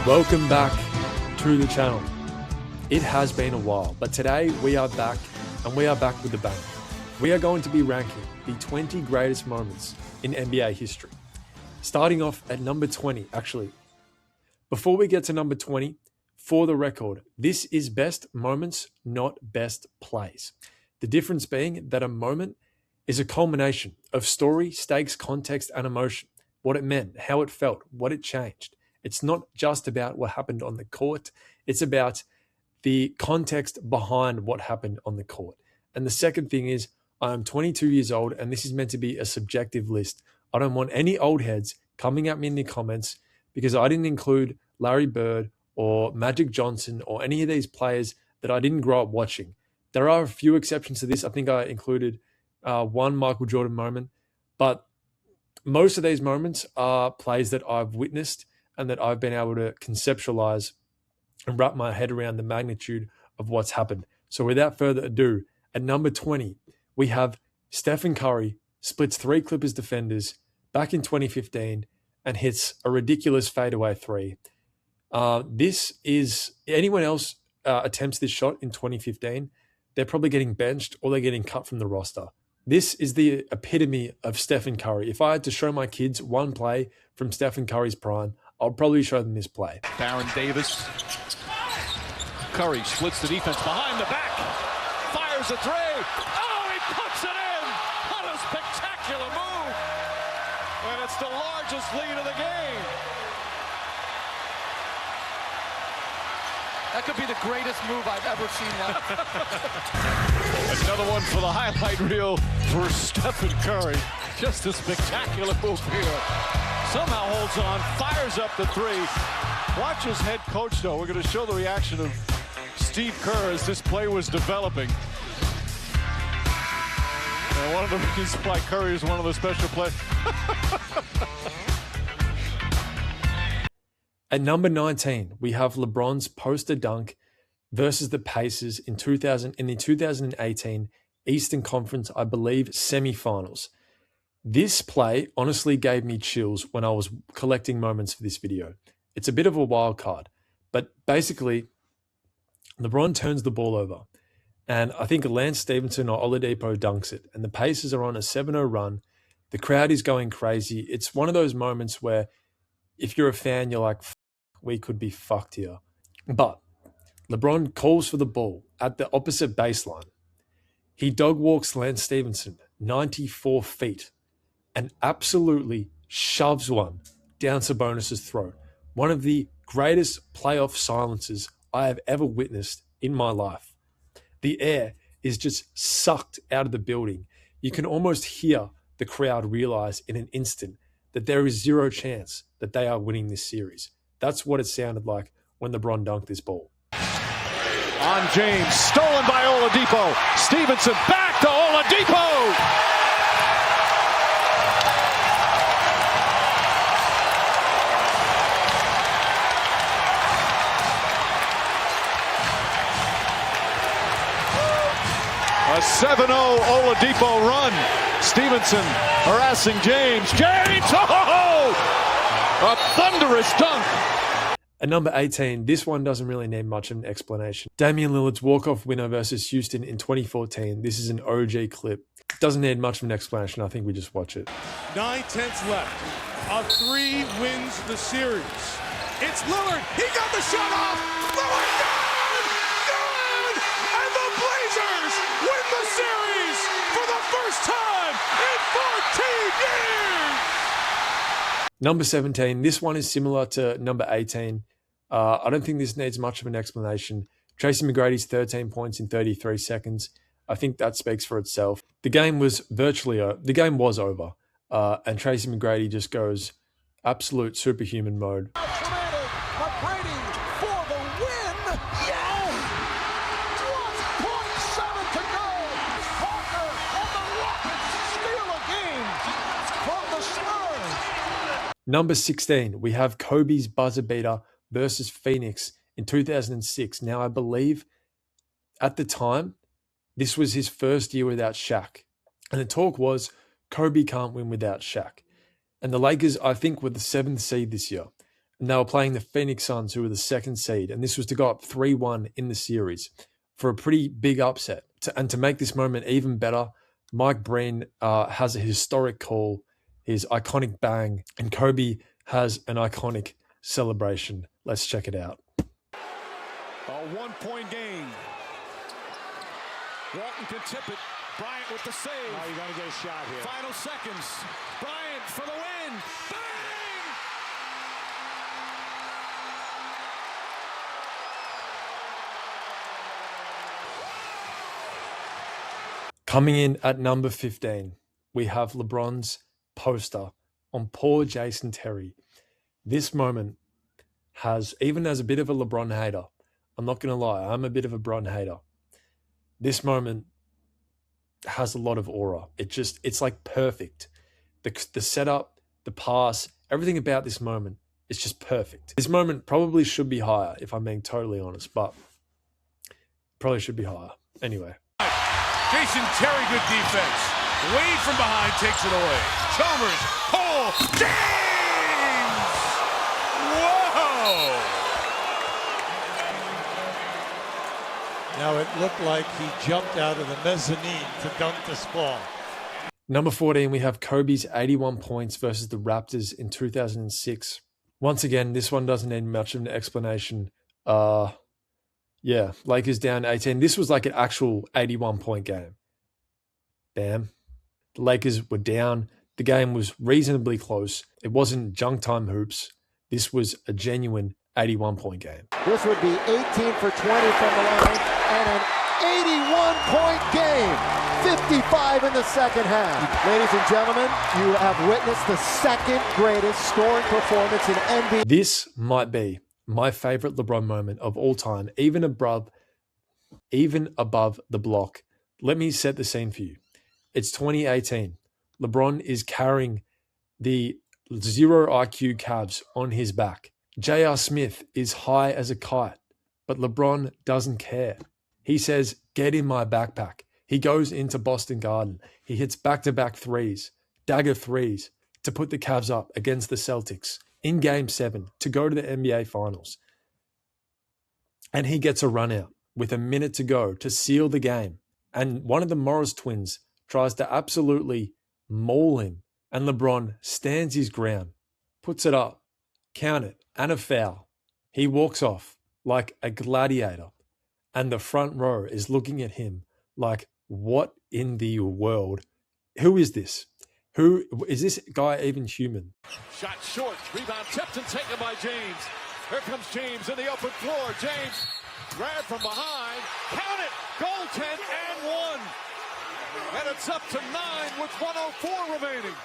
Welcome back to the channel. It has been a while, but today we are back, and we are back with a bang. We are going to be ranking the 20 greatest moments in NBA history. Starting off at number 20, actually. Before we get to number 20, for the record, this is best moments, not best plays. The difference being that a moment is a culmination of story, stakes, context, and emotion. What it meant, how it felt, what it changed. It's not just about what happened on the court. It's about the context behind what happened on the court. And the second thing is, I'm 22 years old, and this is meant to be a subjective list. I don't want any old heads coming at me in the comments because I didn't include Larry Bird or Magic Johnson or any of these players that I didn't grow up watching. There are a few exceptions to this. I think I included one Michael Jordan moment, but most of these moments are plays that I've witnessed and that I've been able to conceptualize and wrap my head around the magnitude of what's happened. So without further ado, at number 20, we have Stephen Curry splits 3 Clippers defenders back in 2015 and hits a ridiculous fadeaway 3. This is, anyone else attempts this shot in 2015, they're probably getting benched or they're getting cut from the roster. This is the epitome of Stephen Curry. If I had to show my kids one play from Stephen Curry's prime, I'll probably show them this play. Baron Davis. Curry splits the defense behind the back. Fires a 3. Oh, he puts it in! What a spectacular move! And it's the largest lead of the game. That could be the greatest move I've ever seen live. Another one for the highlight reel for Stephen Curry. Just a spectacular move here. Somehow holds on, fires up the 3. Watch his head coach, though. We're going to show the reaction of Steve Kerr as this play was developing. And one of the reasons why Curry is one of the special players. At number 19, we have LeBron's poster dunk versus the Pacers in the 2018 Eastern Conference, I believe, semifinals. This play honestly gave me chills when I was collecting moments for this video. It's a bit of a wild card, but basically, LeBron turns the ball over, and I think Lance Stevenson or Oladipo dunks it, and the Pacers are on a 7-0 run. The crowd is going crazy. It's one of those moments where if you're a fan, you're like, we could be fucked here. But LeBron calls for the ball at the opposite baseline. He dog walks Lance Stevenson 94 feet and absolutely shoves one down Sabonis' throat. One of the greatest playoff silences I have ever witnessed in my life. The air is just sucked out of the building. You can almost hear the crowd realize in an instant that there is zero chance that they are winning this series. That's what it sounded like when LeBron dunked this ball. On James, stolen by Oladipo. Stevenson back to Oladipo. A 7-0 Oladipo run. Stevenson harassing James. James! Oh! A thunderous dunk. At number 18, this one doesn't really need much of an explanation. Damian Lillard's walk-off winner versus Houston in 2014. This is an OG clip. Doesn't need much of an explanation. I think we just watch it. 9/10 left. A 3 wins the series. It's Lillard. He got the shot off. Lillard, good! Good! And the Blazers win the series for the first time in 14 years! Number 17, this one is similar to number 18. I don't think this needs much of an explanation. Tracy McGrady's 13 points in 33 seconds. I think that speaks for itself. The game was over, and Tracy McGrady just goes absolute superhuman mode. McGrady for the win. Yeah! 1.7 to go. Parker and the Rockets steal a game from the Spurs. Number 16, we have Kobe's buzzer beater versus Phoenix in 2006. Now, I believe at the time, this was his first year without Shaq. And the talk was Kobe can't win without Shaq. And the Lakers, I think, were the 7th seed this year. And they were playing the Phoenix Suns, who were the second seed. And this was to go up 3-1 in the series for a pretty big upset. And to make this moment even better, Mike Breen has a historic call, his iconic bang, and Kobe has an iconic celebration. Let's check it out. A 1-point game. Walton can tip it. Bryant with the save. Oh, you got to get a shot here. Final seconds. Bryant for the win. Bang! Coming in at number 15, we have LeBron's poster on poor Jason Terry. This moment has, even as a bit of a LeBron hater, I'm not going to lie, I'm a bit of a Bron hater. This moment has a lot of aura. It's like perfect. The setup, the pass, everything about this moment is just perfect. This moment probably should be higher, if I'm being totally honest, but probably should be higher. Anyway. Jason Terry, good defense. Wade from behind takes it away. Chalmers, Cole, James! Whoa! Now it looked like he jumped out of the mezzanine to dunk this ball. Number 14, we have Kobe's 81 points versus the Raptors in 2006. Once again, this one doesn't need much of an explanation. Yeah, Lakers down 18. This was like an actual 81-point game. Bam. The Lakers were down. The game was reasonably close. It wasn't junk time hoops. This was a genuine 81-point game. This would be 18 for 20 from the line and an 81-point game. 55 in the second half. Ladies and gentlemen, you have witnessed the second greatest scoring performance in NBA. This might be my favorite LeBron moment of all time, even above the block. Let me set the scene for you. It's 2018. LeBron is carrying the zero IQ Cavs on his back. J.R. Smith is high as a kite, but LeBron doesn't care. He says, "Get in my backpack." He goes into Boston Garden. He hits back-to-back threes, dagger threes, to put the Cavs up against the Celtics in Game 7 to go to the NBA Finals. And he gets a run out with a minute to go to seal the game. And one of the Morris twins tries to absolutely maul him. And LeBron stands his ground, puts it up, count it, and a foul. He walks off like a gladiator. And the front row is looking at him like, what in the world? Who is this? Who is this guy even human? Shot short. Rebound tipped and taken by James. Here comes James in the open floor. James grab from behind. Count it. Goaltend and one. And it's up to 9 with 1:04 remaining.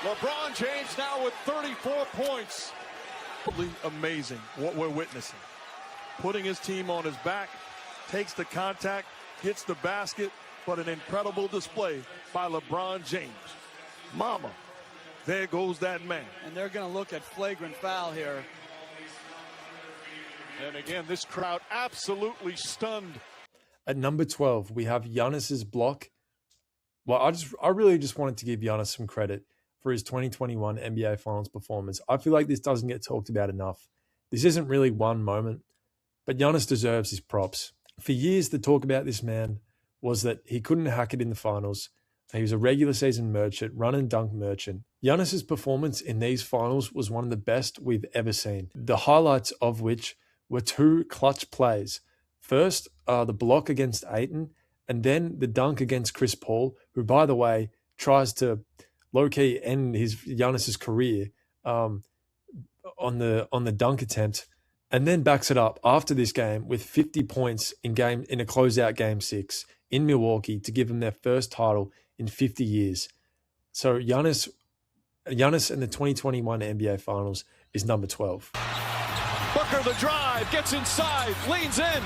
LeBron James now with 34 points. Amazing what we're witnessing. Putting his team on his back, takes the contact, hits the basket, but an incredible display by LeBron James. Mama, there goes that man. And they're going to look at flagrant foul here. And again, this crowd absolutely stunned. At number 12, we have Giannis's block. Well, I really just wanted to give Giannis some credit for his 2021 NBA Finals performance. I feel like this doesn't get talked about enough. This isn't really one moment, but Giannis deserves his props. For years, the talk about this man was that he couldn't hack it in the finals. He was a regular season merchant, run and dunk merchant. Giannis's performance in these finals was one of the best we've ever seen. The highlights of which were 2 clutch plays. First, the block against Ayton, and then the dunk against Chris Paul, who, by the way, tries to low-key end Giannis's career on the dunk attempt, and then backs it up after this game with 50 points in a closeout Game 6 in Milwaukee to give them their first title in 50 years. So Giannis in the 2021 NBA Finals is number 12. Booker the drive, gets inside, leans in,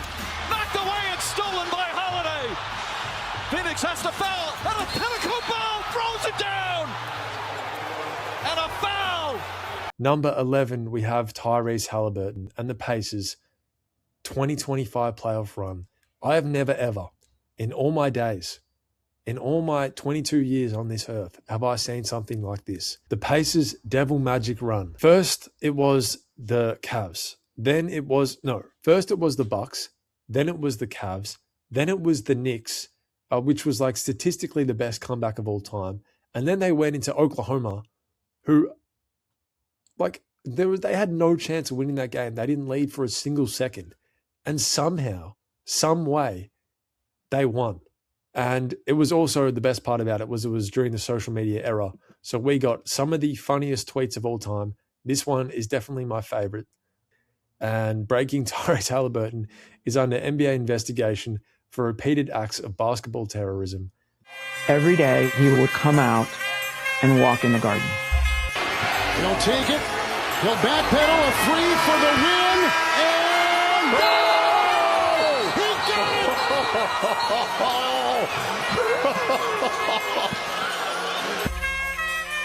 knocked away and stolen by Holiday. Phoenix has to foul, and a pinnacle ball throws it down. And a foul. Number 11, we have Tyrese Halliburton and the Pacers 2025 playoff run. I have never ever, in all my days, in all my 22 years on this earth have I seen something like this. The Pacers' devil magic run. First, it was the Cavs. First it was the Bucks. Then it was the Cavs. Then it was the Knicks, which was like statistically the best comeback of all time. And then they went into Oklahoma, who, like, they had no chance of winning that game. They didn't lead for a single second. And somehow, some way, they won. And it was also, the best part about it was during the social media era. So we got some of the funniest tweets of all time. This one is definitely my favorite. And breaking Tyrese Halliburton is under NBA investigation for repeated acts of basketball terrorism. Every day he would come out and walk in the garden. He'll take it. He'll backpedal a three for the win. And goal! He got it!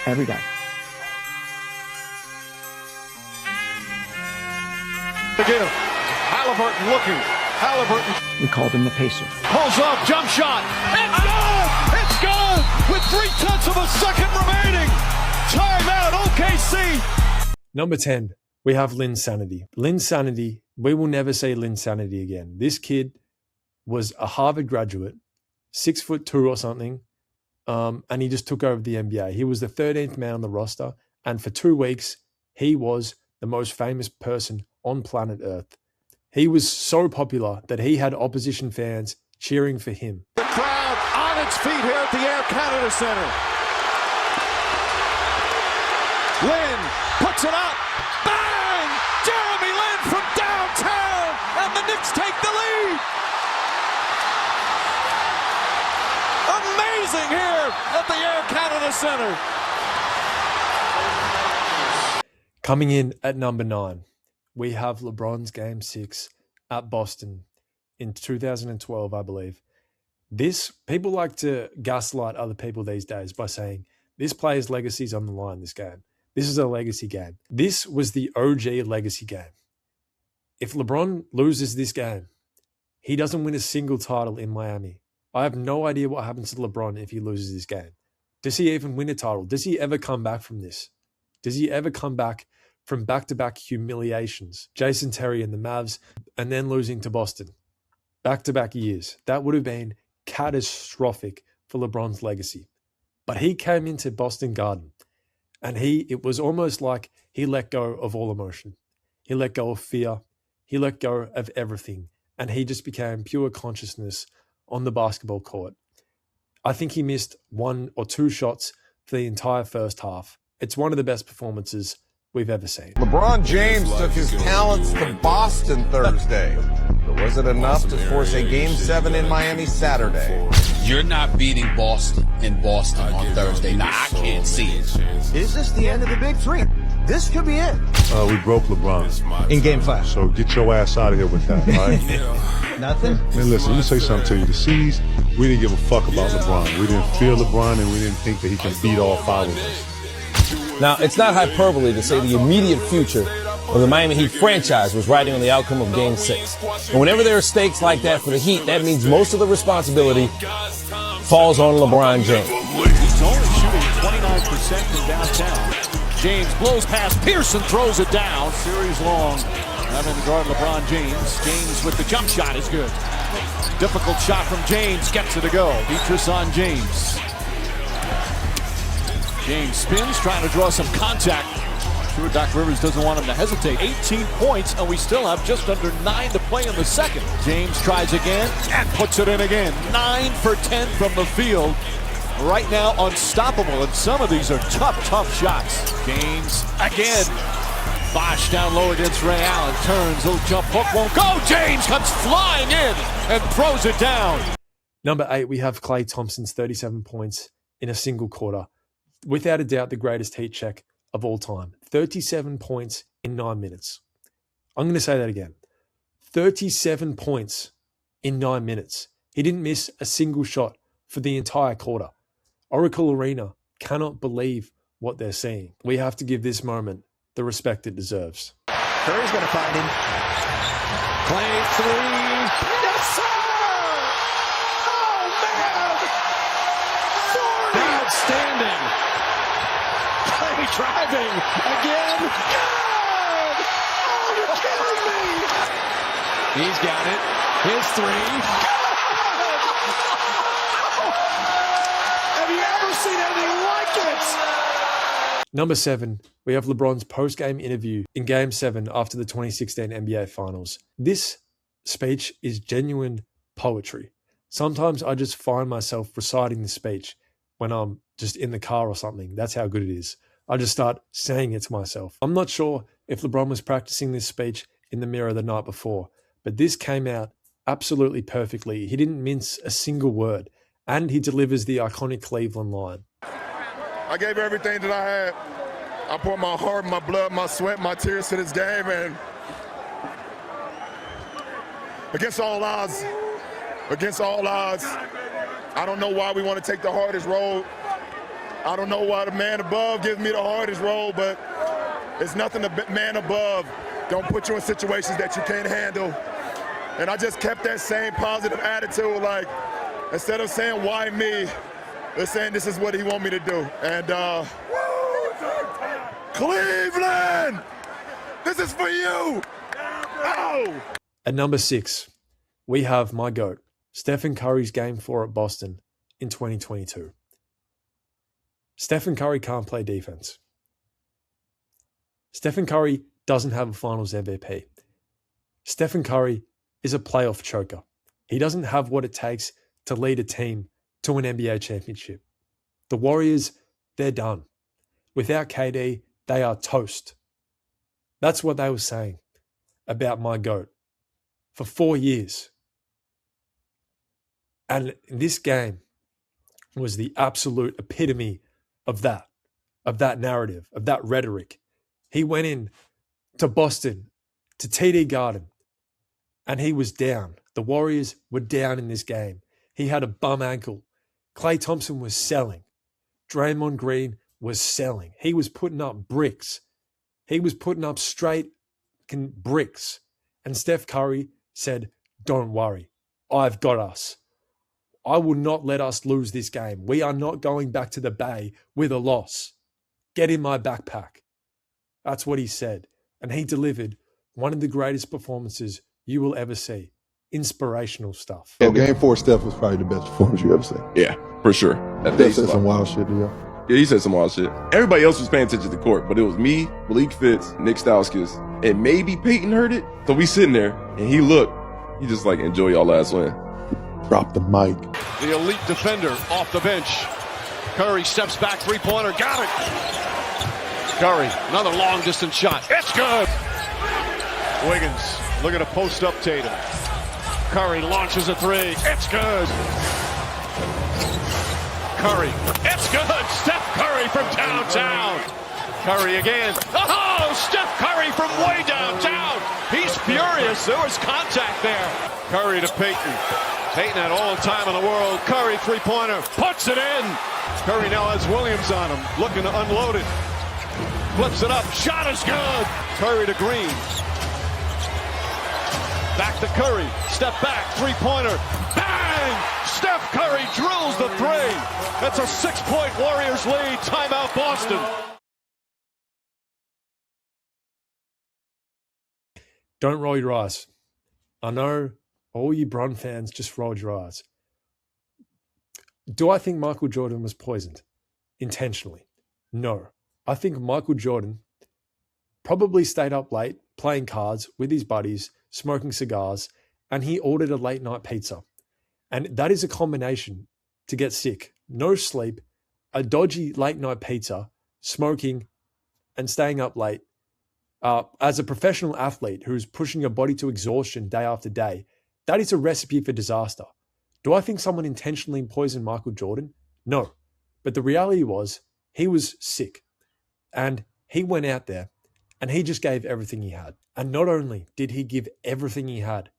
Every day. Again, Halliburton looking. Halliburton We called him the Pacer. pulls up, jump shot. It's good! It's good! With 3/10 of a second remaining. Timeout, OKC. Number 10, we have Linsanity. Linsanity, we will never see Linsanity again. This kid was a Harvard graduate, 6'2" or something, and he just took over the NBA. He was the 13th man on the roster, and for 2 weeks, he was the most famous person on planet Earth. He was so popular that he had opposition fans cheering for him. The crowd on its feet here at the Air Canada Center. Lin puts it up. Bang! Jeremy Lin from downtown, and the Knicks take the lead. Amazing here at the Air Canada Center. Coming in at number 9, we have LeBron's Game 6 at Boston in 2012, I believe. People like to gaslight other people these days by saying, this player's legacy is on the line this game. This is a legacy game. This was the OG legacy game. If LeBron loses this game, he doesn't win a single title in Miami. I have no idea what happens to LeBron if he loses this game. Does he even win a title? Does he ever come back from this? Does he ever come back from back-to-back humiliations? Jason Terry and the Mavs, and then losing to Boston. Back-to-back years. That would have been catastrophic for LeBron's legacy. But he came into Boston Garden, and it was almost like he let go of all emotion. He let go of fear. He let go of everything. And he just became pure consciousness on the basketball court. I think he missed 1 or 2 shots for the entire first half. It's one of the best performances we've ever seen. LeBron James took his talents to Boston Thursday. But was it enough to force a Game 7 in Miami Saturday? You're not beating Boston in Boston on Thursday. Now, I can't see it. Is this the end of the Big Three? This could be it. We broke LeBron In Game 5. So get your ass out of here with that, all right? Nothing? Man, listen, let me say something to you. The C's, we didn't give a fuck about LeBron. We didn't fear LeBron, and we didn't think that he can beat all 5 of us. Now, it's not hyperbole to say the immediate future of the Miami Heat franchise was riding on the outcome of Game 6. And whenever there are stakes like that for the Heat, that means most of the responsibility falls on LeBron James. He's only shooting 29% from downtown. James blows past Pearson, throws it down. Series long. Having to guard LeBron James. James with the jump shot is good. Difficult shot from James. Gets it to go. Beatrice on James. James spins, trying to draw some contact. Sure, Doc Rivers doesn't want him to hesitate. 18 points, and we still have just under 9 to play in the second. James tries again and puts it in again. 9 for 10 from the field. Right now, unstoppable, and some of these are tough shots. James again. Bosh down low against Ray Allen. Turns, little jump hook, won't go. James comes flying in and throws it down. Number 8, we have Klay Thompson's 37 points in a single quarter. Without a doubt, the greatest heat check of all time. 37 points in 9 minutes. I'm going to say that again. 37 points in 9 minutes. He didn't miss a single shot for the entire quarter. Oracle Arena cannot believe what they're seeing. We have to give this moment the respect it deserves. Curry's going to find him. Klay 3. Yes, sir! Oh, man! driving again. Good! Oh, you're kidding me! He's got it. His three. Good! Have you ever seen anything like it? Number 7, we have LeBron's post-game interview in Game 7 after the 2016 NBA Finals. This speech is genuine poetry. Sometimes I just find myself reciting the speech when I'm just in the car or something. That's how good it is. I just start saying it to myself. I'm not sure if LeBron was practicing this speech in the mirror the night before, but this came out absolutely perfectly. He didn't mince a single word, and he delivers the iconic Cleveland line. I gave everything that I had. I poured my heart, my blood, my sweat, my tears to this game, and against all odds, I don't know why we want to take the hardest road. I don't know why the man above gives me the hardest road, but it's nothing the man above don't put you in situations that you can't handle. And I just kept that same positive attitude, like, instead of saying, why me, they're saying this is what he want me to do. And Cleveland, this is for you. Oh! At number 6, we have my GOAT, Stephen Curry's Game 4 at Boston in 2022. Stephen Curry can't play defense. Stephen Curry doesn't have a Finals MVP. Stephen Curry is a playoff choker. He doesn't have what it takes to lead a team to an NBA championship. The Warriors, they're done. Without KD, they are toast. That's what they were saying about my GOAT for 4 years. And this game was the absolute epitome of that narrative, of that rhetoric. He went in to Boston, to TD Garden, and he was down. The Warriors were down in this game. He had a bum ankle. Klay Thompson was selling. Draymond Green was selling. He was putting up bricks. He was putting up straight bricks. And Steph Curry said, don't worry, I've got us. I will not let us lose this game. We are not going back to the Bay with a loss. Get in my backpack. That's what he said. And he delivered one of the greatest performances you will ever see. Inspirational stuff. So Game 4, Steph was probably the best performance you ever seen. Yeah, for sure. He said some wild shit to y'all. Yeah, he said some wild shit. Everybody else was paying attention to the court, but it was me, Malik Fitz, Nick Stauskas, and maybe Peyton heard it. So we sitting there, and he looked. He just like, enjoy y'all last win. Drop the mic. The elite defender off the bench. Curry steps back, three-pointer, got it. Curry, another long-distance shot. It's good. Wiggins looking to post up Tatum. Curry launches a three. It's good. Curry, it's good. Steph Curry from downtown. Curry again. Oh, Steph Curry from way downtown. He's furious. There was contact there. Curry to Peyton. Peyton had all the time in the world. Curry, three-pointer, puts it in. Curry now has Williams on him, looking to unload it. Flips it up, shot is good. Curry to Green. Back to Curry, step back, three-pointer, bang! Steph Curry drills the three. That's a 6-point Warriors lead. Timeout Boston. Don't roll your eyes. I know all you Bron fans just rolled your eyes. Do I think Michael Jordan was poisoned intentionally? No. I think Michael Jordan probably stayed up late playing cards with his buddies, smoking cigars, and he ordered a late night pizza. And that is a combination to get sick. No sleep, a dodgy late night pizza, smoking, and staying up late. As a professional athlete who's pushing your body to exhaustion day after day, that is a recipe for disaster. Do I think someone intentionally poisoned Michael Jordan? No. But the reality was he was sick. And he went out there and he just gave everything he had. And not only did he give everything he had,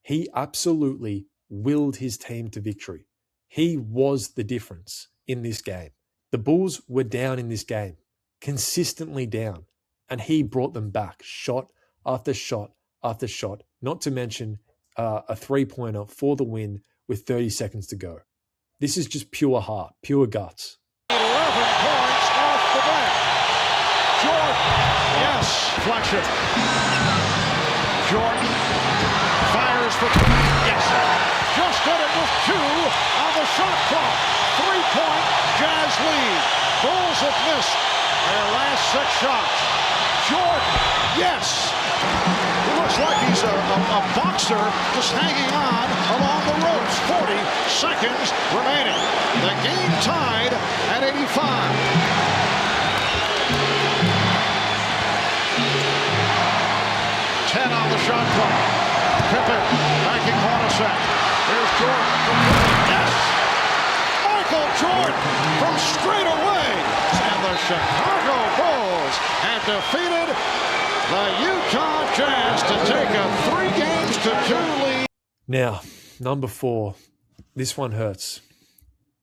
he absolutely willed his team to victory. He was the difference in this game. The Bulls were down in this game, consistently down. And he brought them back, shot after shot after shot, not to mention a three-pointer for the win with 30 seconds to go. This is just pure heart, pure guts. 11 points off the bench. deflection. Jordan fires for yes. Just did it with 2 on the shot clock. 3-point Jazz lead. Bulls have missed their last 6 shots. Jordan, yes. It looks like he's a boxer just hanging on along the ropes. 40 seconds remaining. The game tied at 85. On the shot clock. Pippen backing Hornacek. Here's Jordan. Yes! Michael Jordan from straight away. And the Chicago Bulls have defeated the Utah Jazz to take a 3-2 lead. Now, number 4. This one hurts.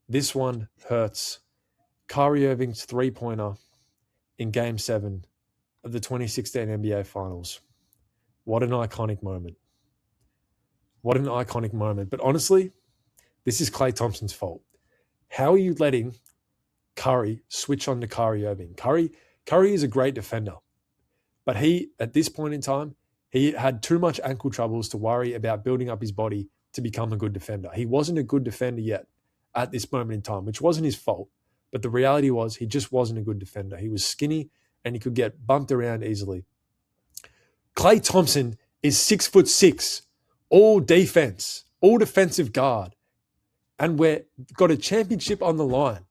This one hurts. Kyrie Irving's three-pointer in Game 7 of the 2016 NBA Finals. What an iconic moment. What an iconic moment. But honestly, this is Klay Thompson's fault. How are you letting Curry switch on to Kyrie Irving? Curry is a great defender. But he, at this point in time, he had too much ankle troubles to worry about building up his body to become a good defender. He wasn't a good defender yet at this moment in time, which wasn't his fault. But the reality was he just wasn't a good defender. He was skinny and he could get bumped around easily. Klay Thompson is 6'6", all defense, all defensive guard. And we've got a championship on the line.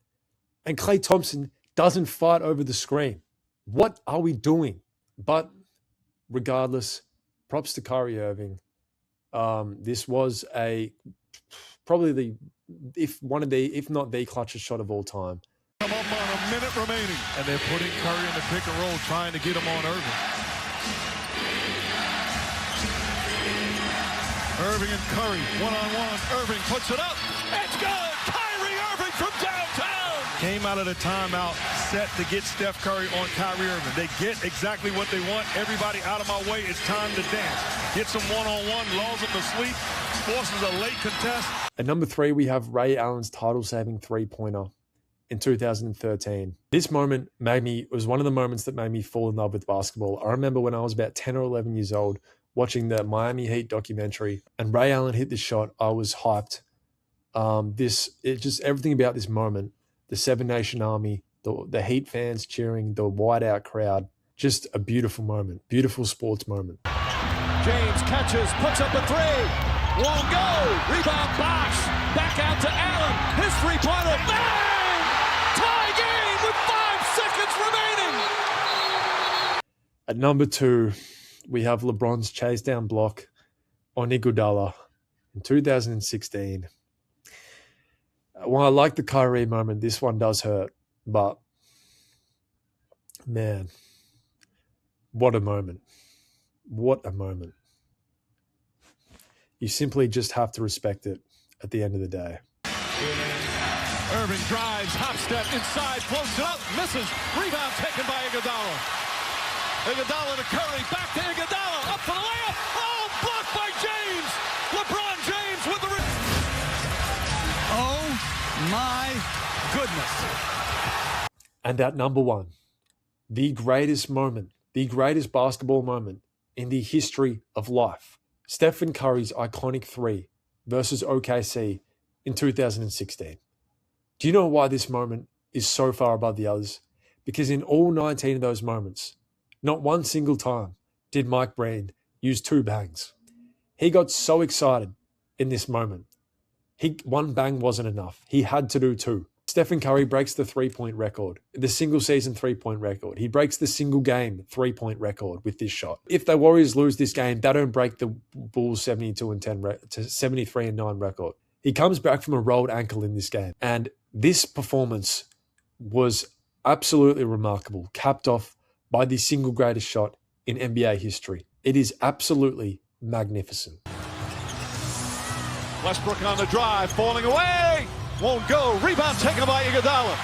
And Klay Thompson doesn't fight over the screen. What are we doing? But regardless, props to Kyrie Irving. This was probably if not the clutchest shot of all time. Come up on a minute remaining, and they're putting Curry in the pick and roll, trying to get him on Irving. Irving and Curry, one-on-one. Irving puts it up. It's good! Kyrie Irving from downtown! Came out of the timeout, set to get Steph Curry on Kyrie Irving. They get exactly what they want. Everybody out of my way. It's time to dance. Gets him one-on-one, lulls him to sleep, forces a late contest. At number 3, we have Ray Allen's title-saving three-pointer in 2013. This moment was one of the moments that made me fall in love with basketball. I remember when I was about 10 or 11 years old, watching the Miami Heat documentary, and Ray Allen hit this shot. I was hyped. Everything about this moment, the Seven Nation Army, the Heat fans cheering, the whiteout crowd, just a beautiful moment, beautiful sports moment. James catches, puts up a 3, won't go, rebound box, back out to Allen, his three-pointer, bang! Tie game with 5 seconds remaining! At number 2, we have LeBron's chase down block on Iguodala in 2016. While I like the Kyrie moment, this one does hurt. But, man, what a moment. What a moment. You simply just have to respect it at the end of the day. Irving drives, hop step inside, floats it up, misses. Rebound taken by Iguodala. Iguodala to Curry, back to Iguodala, up for the layup. Oh, blocked by James. LeBron James with the... Oh, my goodness. And at number 1, the greatest moment, the greatest basketball moment in the history of life. Stephen Curry's iconic 3 versus OKC in 2016. Do you know why this moment is so far above the others? Because in all 19 of those moments, not one single time did Mike Breen use 2 bangs. He got so excited in this moment. One bang wasn't enough. He had to do 2. Stephen Curry breaks the 3-point record, the single season 3-point record. He breaks the single game 3-point record with this shot. If the Warriors lose this game, they don't break the Bulls 72-10 to 73-9 record. He comes back from a rolled ankle in this game. And this performance was absolutely remarkable, capped off by the single greatest shot in NBA history. It is absolutely magnificent. Westbrook on the drive, falling away. Won't go. Rebound taken by Iguodala.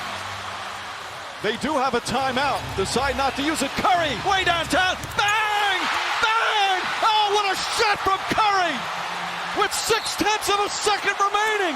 They do have a timeout. Decide not to use it. Curry, way downtown. Bang! Bang! Oh, what a shot from Curry! With 0.6 of a second remaining.